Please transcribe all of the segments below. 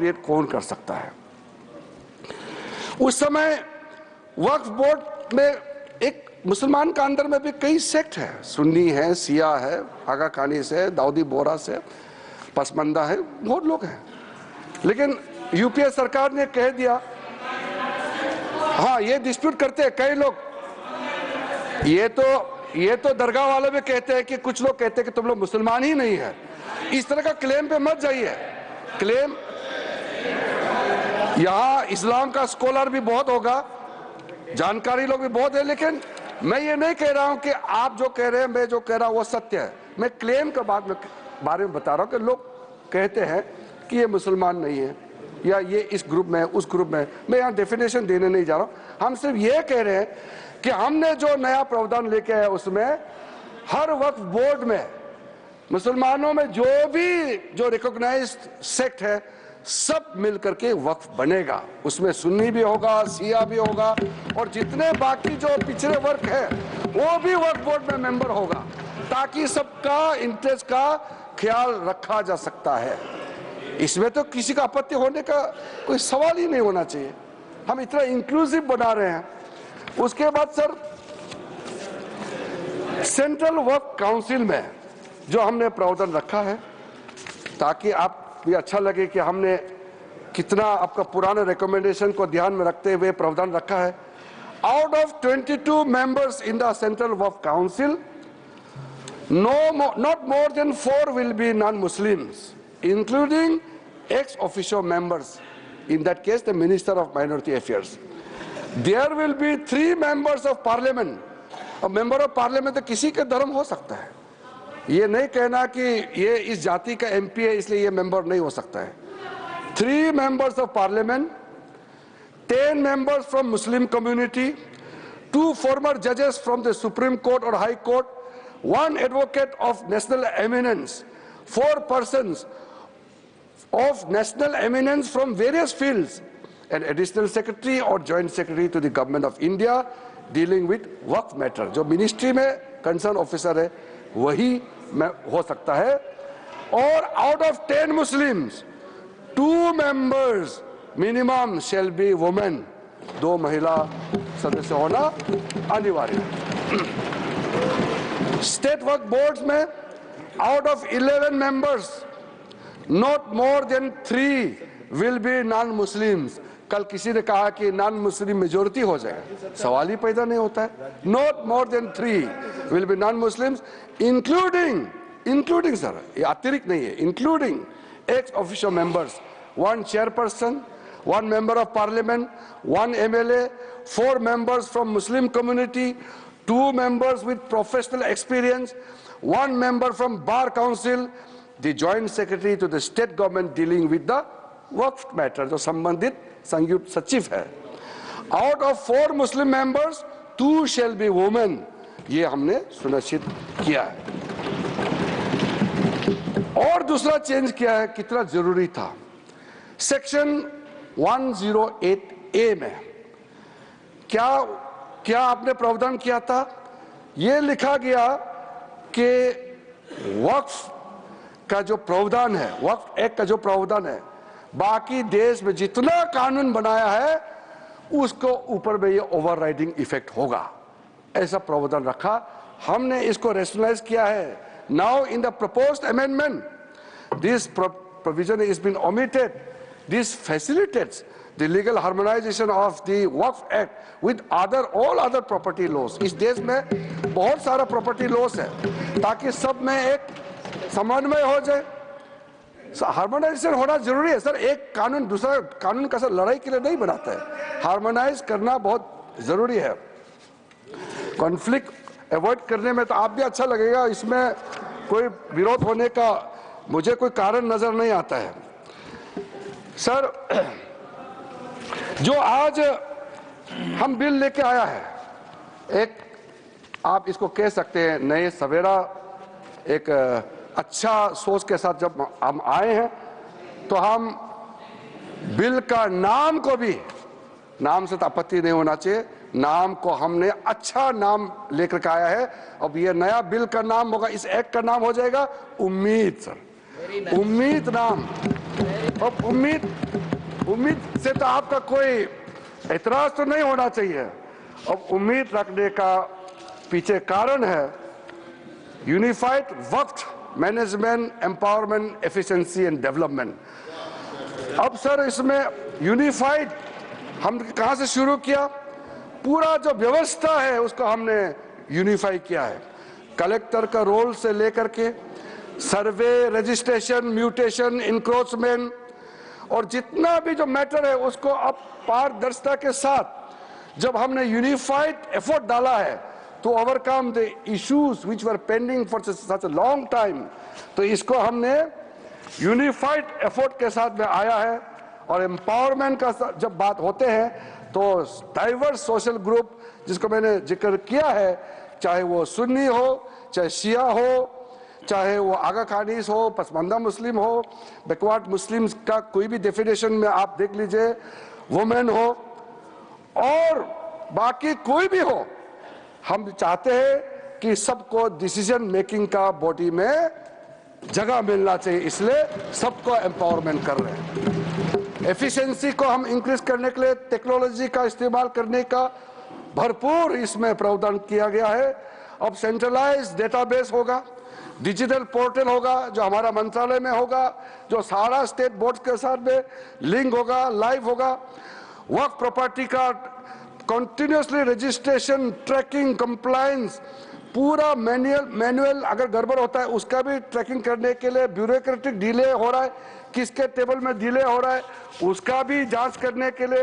Appropriate कौन कर सकता है। उस समय वक्फ बोर्ड में एक मुसलमान का अंदर में भी कई सेक्ट है, सुन्नी है, सिया है, आगा खानी से, दाऊदी बोरा से, पसमंदा है, बहुत लोग हैं। लेकिन यूपीए सरकार ने कह दिया, हाँ ये डिस्प्यूट करते हैं कई लोग, ये तो दरगाह वाले भी कहते हैं कि कुछ लोग कहते हैं कि तुम लोग मुसलमान ही नहीं है। इस तरह का क्लेम पे मत जाइए। क्लेम यहाँ इस्लाम का स्कॉलर भी बहुत होगा, जानकारी लोग भी बहुत है, लेकिन मैं ये नहीं कह रहा हूं कि आप जो कह रहे हैं, मैं जो कह रहा हूं वो सत्य है। मैं क्लेम के बारे में बता रहा हूं कि लोग कहते हैं कि ये मुसलमान नहीं है या ये इस ग्रुप में, उस ग्रुप में। मैं यहाँ डेफिनेशन देने नहीं जा रहा हूं। हम सिर्फ ये कह रहे हैं कि हमने जो नया प्रावधान लेके आया उसमें हर वक्फ बोर्ड में मुसलमानों में जो रिकॉग्नाइज्ड सेक्ट है सब मिलकर के वक्फ बनेगा। उसमें सुन्नी भी होगा, सिया भी होगा, और जितने बाकी जो पिछड़े वर्ग है वो भी वक्फ बोर्ड में मेंबर होगा, ताकि सबका इंटरेस्ट का ख्याल रखा जा सकता है। इसमें तो किसी का आपत्ति होने का कोई सवाल ही नहीं होना चाहिए। हम इतना इंक्लूसिव बना रहे हैं। उसके बाद सर, सेंट्रल वक्फ काउंसिल में जो हमने प्रावधान रखा है, ताकि आप भी अच्छा लगे कि हमने कितना आपका पुराने रिकमेंडेशन को ध्यान में रखते हुए प्रावधान रखा है। Out of 22 members in the central Waqf council, not more than 4 will be non-Muslims, including ex-officio members. In that case, the Minister of Minority Affairs. There will be 3 members of Parliament. A member of Parliament तो किसी के धर्म हो सकता है। ये नहीं कहना कि ये इस जाति का MP है इसलिए ये मेंबर नहीं हो सकता है। 3 members of Parliament, 10 members from Muslim community, 2 former judges from the Supreme Court or High Court, 1 advocate of national eminence, 4 persons of national eminence from various fields, an additional secretary or joint secretary to the government of India dealing with Waqf matter। जो ministry में concern officer है वही हो सकता है। और out of 10 Muslims 2 members minimum shall be women। 2 महिला सदस्य होना अनिवार्य है। स्टेट वक्फ बोर्ड्स में out of 11 members not more than 3 will be non-Muslims। कल किसी ने कहा कि नॉन मुस्लिम मेजोरिटी हो जाएगा, सवाल ही पैदा नहीं होता है। Not more than 3 will be non Muslims, including sir, ये अतिरिक्त नहीं है, including x official members, 1 chairperson, 1 member of parliament, 1 MLA, 4 members from Muslim community, 2 members with professional experience, 1 member from bar council, the joint secretary to the state government dealing with the Waqf matter जो संबंधित संयुक्त सचिव है। Out of 4 Muslim members 2 shall be women. ये हमने सुनिश्चित किया है। और दूसरा चेंज किया है, कितना जरूरी था, सेक्शन 108A में क्या आपने प्रावधान किया था, ये लिखा गया कि वक्फ का जो प्रावधान है, वक्फ एक्ट का जो प्रावधान है, बाकी देश में जितना कानून बनाया है उसको ऊपर में ये ओवरराइडिंग इफेक्ट होगा, ऐसा प्रावधान रखा। हमने इसको रेशनलाइज किया है। Now in the proposed amendment this provision is been omitted. This facilitates the legal harmonisation of the Waqf act with all other property laws. इस देश में बहुत सारा प्रॉपर्टी लॉज है, ताकि सब में एक समन्वय हो जाए। हार्मोनाइजेशन होना जरूरी है सर। एक कानून दूसरा कानून का सर लड़ाई के लिए नहीं बनाता है। हार्मोनाइज करना बहुत जरूरी है। कॉन्फ्लिक्ट अवॉइड करने में तो आप भी अच्छा लगेगा, इसमें कोई विरोध होने का मुझे कोई कारण नजर नहीं आता है। सर, जो आज हम बिल लेके आया है, एक आप इसको कह सकते हैं नए सवेरा, एक अच्छा सोच के साथ जब हम आए हैं, तो हम बिल का नाम को भी, नाम से तो आपत्ति नहीं होना चाहिए, नाम को हमने अच्छा नाम लेकर के आया है। अब ये नया बिल का नाम होगा, इस एक्ट का नाम हो जाएगा उम्मीद। सर, उम्मीद नाम अब उम्मीद से तो आपका कोई एतराज तो नहीं होना चाहिए। अब उम्मीद रखने का पीछे कारण है यूनिफाइड वक्त management, empowerment, efficiency and development. अब सर इसमें यूनिफाइड हम कहां से शुरू किया? पूरा जो व्यवस्था है उसको हमने यूनिफाई किया है। कलेक्टर का रोल से लेकर के सर्वे, रजिस्ट्रेशन, म्यूटेशन, इंक्रोचमेंट और जितना भी जो मैटर है उसको अब पारदर्शिता के साथ जब हमने यूनिफाइड एफर्ट डाला है to overcome the issues which were pending for such a long time, तो इसको हमने यूनिफाइड एफर्ट के साथ में आया है। और एम्पावरमेंट का जब बात होते हैं तो डाइवर्स सोशल ग्रुप जिसको मैंने जिक्र किया है, चाहे वो सुन्नी हो, चाहे शिया हो, चाहे वो आगा खानीस हो, पसमानदा मुस्लिम हो, बैकवर्ड मुस्लिम्स का कोई भी डेफिनेशन में आप देख लीजिए, वुमेन हो और बाकी कोई भी हो, हम चाहते हैं कि सबको डिसीजन मेकिंग का बॉडी में जगह मिलना चाहिए, इसलिए सबको एम्पावरमेंट कर रहे हैं। एफिशिएंसी को हम इंक्रीज करने के लिए टेक्नोलॉजी का इस्तेमाल करने का भरपूर इसमें प्रावधान किया गया है। अब सेंट्रलाइज्ड डेटाबेस होगा, डिजिटल पोर्टल होगा जो हमारा मंत्रालय में होगा, जो सारा स्टेट बोर्ड के साथ में लिंक होगा, लाइव होगा। वक्फ प्रॉपर्टी का कंटिन्यूसली रजिस्ट्रेशन, ट्रैकिंग, कंप्लायंस, पूरा मैनुअल अगर गड़बड़ होता है उसका भी ट्रैकिंग करने के लिए ब्यूरोक्रेटिक डिले हो रहा है, किसके टेबल में डिले हो रहा है उसका भी जांच करने के लिए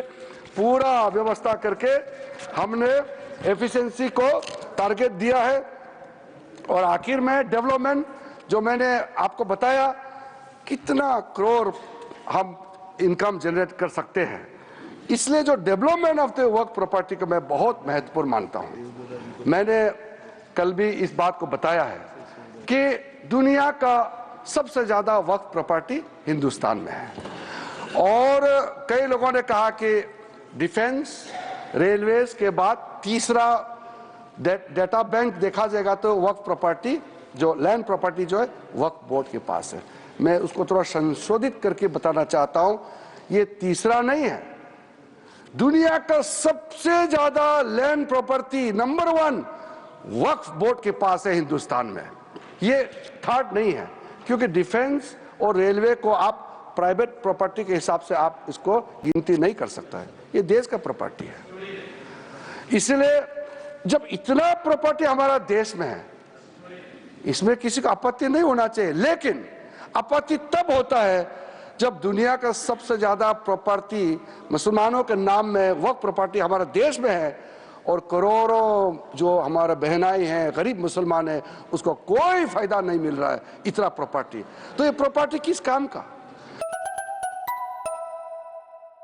पूरा व्यवस्था करके हमने एफिशिएंसी को टारगेट दिया है। और आखिर में डेवलपमेंट, जो मैंने आपको बताया कितना करोड़ हम इनकम जनरेट कर सकते हैं, इसलिए जो development of the Waqf property को मैं बहुत महत्वपूर्ण मानता हूं। मैंने कल भी इस बात को बताया है कि दुनिया का सबसे ज्यादा वक्फ प्रॉपर्टी हिंदुस्तान में है। और कई लोगों ने कहा कि डिफेंस, रेलवेज के बाद तीसरा डेटा बैंक देखा जाएगा तो वक्फ प्रॉपर्टी, जो लैंड प्रॉपर्टी जो है वक्फ बोर्ड के पास है। मैं उसको थोड़ा संशोधित करके बताना चाहता हूं, ये तीसरा नहीं है, दुनिया का सबसे ज्यादा लैंड प्रॉपर्टी नंबर 1 वक्फ बोर्ड के पास है हिंदुस्तान में, ये थर्ड नहीं है। क्योंकि डिफेंस और रेलवे को आप प्राइवेट प्रॉपर्टी के हिसाब से आप इसको गिनती नहीं कर सकता है, ये देश का प्रॉपर्टी है। इसलिए जब इतना प्रॉपर्टी हमारा देश में है, इसमें किसी को आपत्ति नहीं होना चाहिए, लेकिन आपत्ति तब होता है जब दुनिया का सबसे ज्यादा प्रॉपर्टी मुसलमानों के नाम में वक्फ प्रॉपर्टी हमारे देश में है और करोड़ों जो हमारे बहनाई हैं, गरीब मुसलमान हैं, उसको कोई फायदा नहीं मिल रहा है इतना प्रॉपर्टी। तो ये प्रॉपर्टी किस काम का?